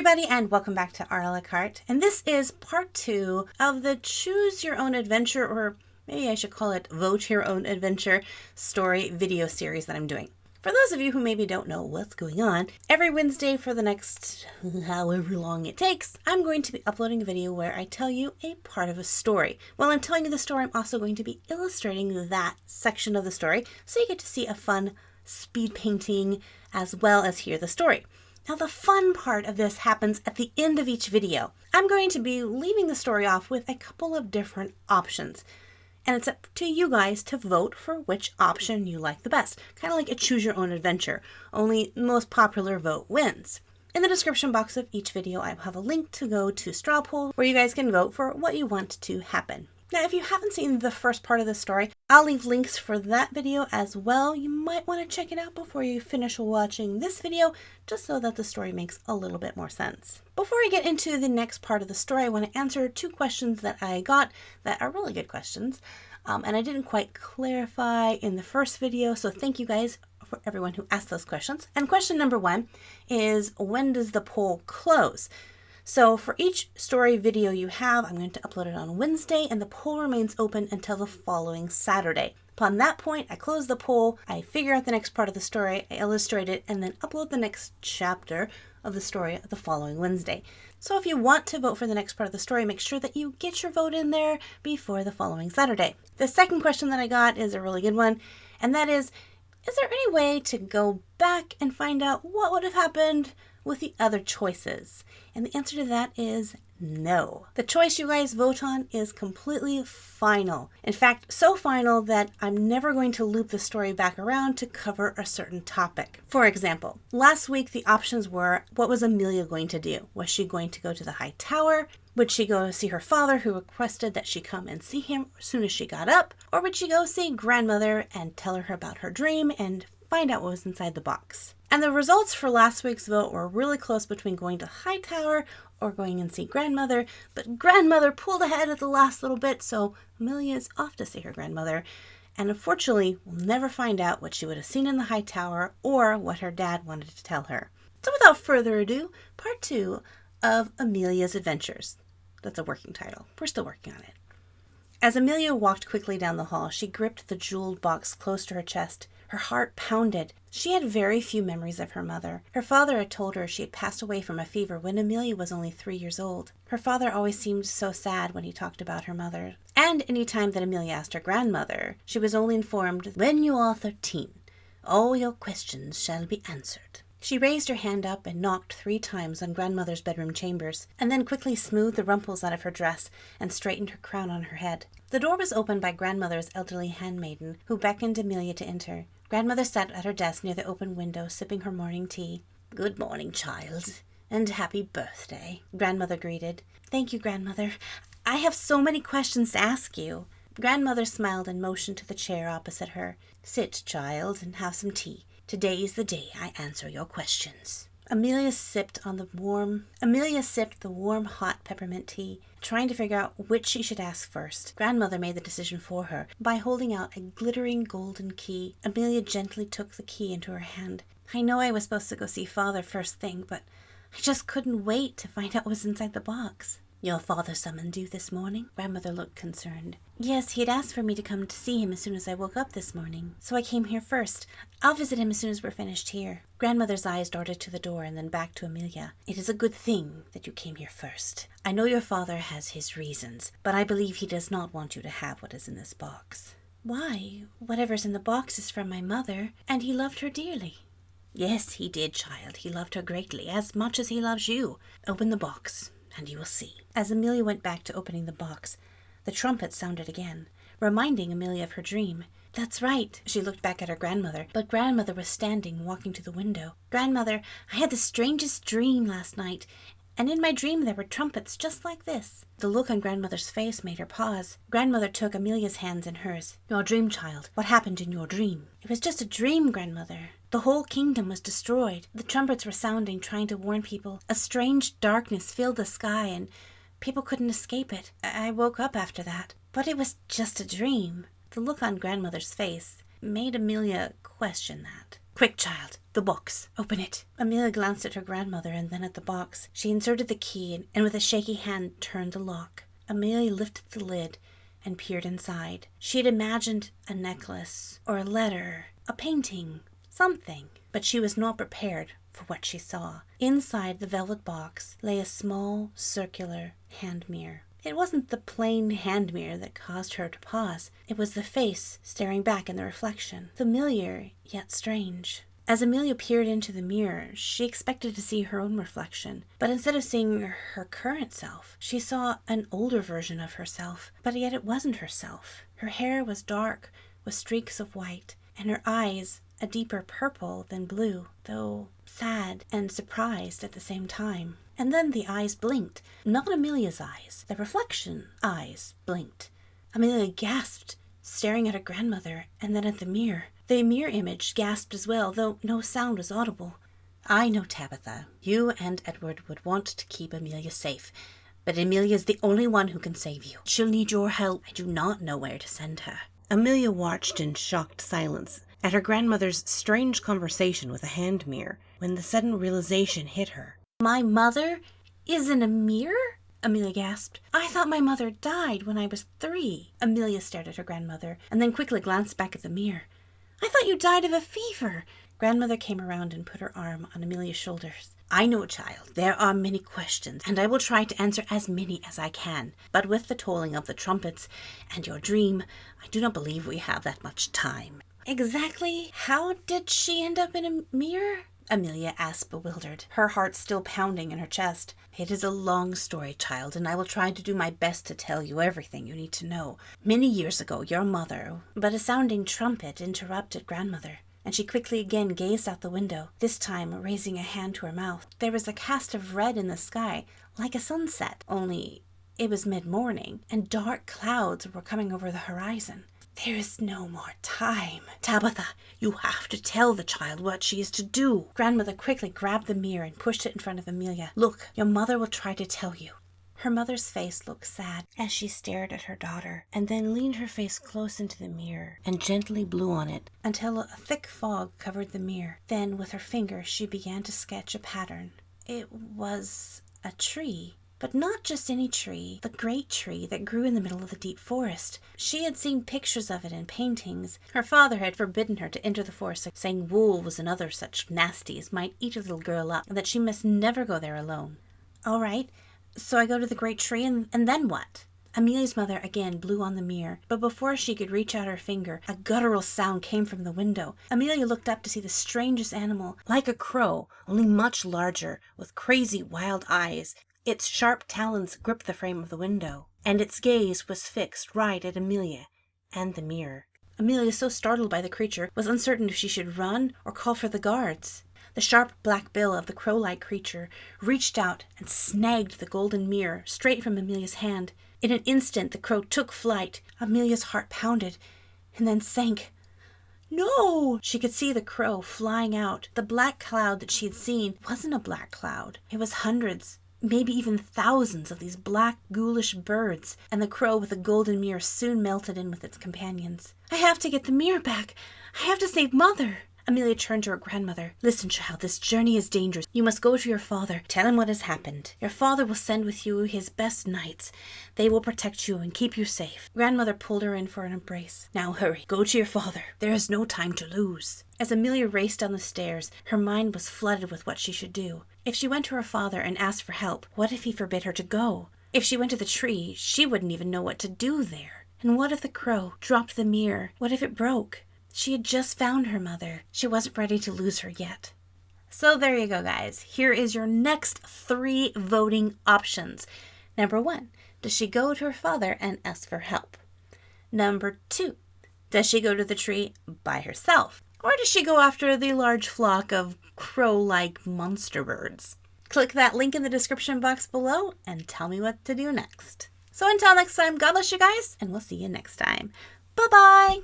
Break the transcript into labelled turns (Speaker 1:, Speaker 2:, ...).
Speaker 1: everybody, and welcome back to Our La Carte. And this is part 2 of the Choose Your Own Adventure, or maybe I should call it Vote Your Own Adventure story video series that I'm doing. For those of you who maybe don't know what's going on, every Wednesday for the next however long it takes, I'm going to be uploading a video where I tell you a part of a story. While I'm telling you the story, I'm also going to be illustrating that section of the story, so you get to see a fun speed painting as well as hear the story. Now, the fun part of this happens at the end of each video. I'm going to be leaving the story off with a couple of different options. And it's up to you guys to vote for which option you like the best. Kind of like a choose your own adventure, only the most popular vote wins. In the description box of each video, I have a link to go to Straw Poll where you guys can vote for what you want to happen. Now, if you haven't seen the first part of the story, I'll leave links for that video as well. You might want to check it out before you finish watching this video, just so that the story makes a little bit more sense. Before I get into the next part of the story, I want to answer 2 questions that I got that are really good questions. And I didn't quite clarify in the first video, so thank you guys for everyone who asked those questions. And question number 1 is, when does the poll close? So for each story video you have, I'm going to upload it on Wednesday, and the poll remains open until the following Saturday. Upon that point, I close the poll, I figure out the next part of the story, I illustrate it, and then upload the next chapter of the story the following Wednesday. So if you want to vote for the next part of the story, make sure that you get your vote in there before the following Saturday. The second question that I got is a really good one, and that is there any way to go back and find out what would have happened with the other choices? And the answer to that is no. The choice you guys vote on is completely final. In fact, so final that I'm never going to loop the story back around to cover a certain topic. For example, last week the options were, what was Amelia going to do? Was she going to go to the high tower? Would she go see her father, who requested that she come and see him as soon as she got up? Or would she go see grandmother and tell her about her dream and find out what was inside the box? And the results for last week's vote were really close between going to Hightower or going and see grandmother, but grandmother pulled ahead at the last little bit, so Amelia is off to see her grandmother. And unfortunately, we'll never find out what she would have seen in the Hightower or what her dad wanted to tell her. So without further ado, part 2 of Amelia's Adventures. That's a working title. We're still working on it. As Amelia walked quickly down the hall, she gripped the jeweled box close to her chest. Her heart pounded. She had very few memories of her mother. Her father had told her she had passed away from a fever when Amelia was only 3 years old. Her father always seemed so sad when he talked about her mother. And any time that Amelia asked her grandmother, she was only informed, "When you are 13, all your questions shall be answered." She raised her hand up and knocked 3 times on grandmother's bedroom chambers, and then quickly smoothed the rumples out of her dress and straightened her crown on her head. The door was opened by grandmother's elderly handmaiden, who beckoned Amelia to enter. Grandmother sat at her desk near the open window, sipping her morning tea. "Good morning, child, and happy birthday," grandmother greeted. "Thank you, grandmother. I have so many questions to ask you." Grandmother smiled and motioned to the chair opposite her. "Sit, child, and have some tea. Today is the day I answer your questions." Amelia sipped the warm, hot peppermint tea, trying to figure out which she should ask first. Grandmother made the decision for her by holding out a glittering golden key. Amelia gently took the key into her hand. "I know I was supposed to go see father first thing, but I just couldn't wait to find out what was inside the box." "Your father summoned you this morning?" Grandmother looked concerned. "Yes, he had asked for me to come to see him as soon as I woke up this morning, so I came here first. I'll visit him as soon as we're finished here." Grandmother's eyes darted to the door and then back to Amelia. "It is a good thing that you came here first. I know your father has his reasons, but I believe he does not want you to have what is in this box." "Why? Whatever's in the box is from my mother, and he loved her dearly." "Yes, he did, child. He loved her greatly, as much as he loves you. Open the box, and you will see." As Amelia went back to opening the box, the trumpet sounded again, reminding Amelia of her dream. "That's right." She looked back at her grandmother, but grandmother was standing, walking to the window. "Grandmother, I had the strangest dream last night, and in my dream there were trumpets just like this." The look on grandmother's face made her pause. Grandmother took Amelia's hands in hers. "Your dream, child. What happened in your dream?" "It was just a dream, grandmother. The whole kingdom was destroyed. The trumpets were sounding, trying to warn people. A strange darkness filled the sky, and people couldn't escape it. I woke up after that. But it was just a dream." The look on grandmother's face made Amelia question that. Quick, child, the box. Open it. Amelia glanced at her grandmother and then at the box. She inserted the key and with a shaky hand turned the lock. Amelia lifted the lid and peered inside. She had imagined a necklace or a letter, a painting, something, but she was not prepared for what she saw. Inside the velvet box lay a small, circular hand mirror. It wasn't the plain hand mirror that caused her to pause. It was the face staring back in the reflection, familiar yet strange. As Amelia peered into the mirror, she expected to see her own reflection, but instead of seeing her current self, she saw an older version of herself, but yet it wasn't herself. Her hair was dark with streaks of white, and her eyes a deeper purple than blue, though sad and surprised at the same time. And then the eyes blinked. Not Amelia's eyes. The reflection eyes blinked. Amelia gasped, staring at her grandmother and then at the mirror. The mirror image gasped as well, though no sound was audible. I know, Tabitha, you and Edward would want to keep Amelia safe, but Amelia's the only one who can save you. She'll need your help. I do not know where to send her. Amelia watched in shocked silence at her grandmother's strange conversation with a hand mirror when the sudden realization hit her. My mother is in a mirror? Amelia gasped. I thought my mother died when I was 3. Amelia stared at her grandmother and then quickly glanced back at the mirror. I thought you died of a fever. Grandmother came around and put her arm on Amelia's shoulders. I know, child, there are many questions, and I will try to answer as many as I can. But with the tolling of the trumpets and your dream, I do not believe we have that much time. Exactly how did she end up in a mirror? Amelia asked, bewildered, her heart still pounding in her chest. It is a long story, child, and I will try to do my best to tell you everything you need to know. Many years ago, your mother... But a sounding trumpet interrupted grandmother, and she quickly again gazed out the window, this time raising a hand to her mouth. There was a cast of red in the sky, like a sunset, only it was mid-morning, and dark clouds were coming over the horizon. There is no more time. Tabitha, you have to tell the child what she is to do. Grandmother quickly grabbed the mirror and pushed it in front of Amelia. Look, your mother will try to tell you. Her mother's face looked sad as she stared at her daughter, and then leaned her face close into the mirror and gently blew on it until a thick fog covered the mirror. Then, with her finger, she began to sketch a pattern. It was a tree. But not just any tree, the great tree that grew in the middle of the deep forest. She had seen pictures of it in paintings. Her father had forbidden her to enter the forest, saying wolves and other such nasties might eat a little girl up, and that she must never go there alone. All right, so I go to the great tree, and then what? Amelia's mother again blew on the mirror, but before she could reach out her finger, a guttural sound came from the window. Amelia looked up to see the strangest animal, like a crow, only much larger, with crazy wild eyes. Its sharp talons gripped the frame of the window, and its gaze was fixed right at Amelia and the mirror. Amelia, so startled by the creature, was uncertain if she should run or call for the guards. The sharp black bill of the crow-like creature reached out and snagged the golden mirror straight from Amelia's hand. In an instant, the crow took flight. Amelia's heart pounded and then sank. No! She could see the crow flying out. The black cloud that she had seen wasn't a black cloud. It was hundreds, maybe even thousands of these black, ghoulish birds, and the crow with the golden mirror soon melted in with its companions. I have to get the mirror back. I have to save Mother. Amelia turned to her grandmother. Listen, child, this journey is dangerous. You must go to your father. Tell him what has happened. Your father will send with you his best knights. They will protect you and keep you safe. Grandmother pulled her in for an embrace. Now hurry. Go to your father. There is no time to lose. As Amelia raced down the stairs, her mind was flooded with what she should do. If she went to her father and asked for help, what if he forbid her to go? If she went to the tree, she wouldn't even know what to do there. And what if the crow dropped the mirror? What if it broke? She had just found her mother. She wasn't ready to lose her yet. So there you go, guys. Here is your next 3 voting options. Number 1, does she go to her father and ask for help? Number 2, does she go to the tree by herself? Or does she go after the large flock of crow-like monster birds? Click that link in the description box below and tell me what to do next. So until next time, God bless you guys, and we'll see you next time. Bye-bye!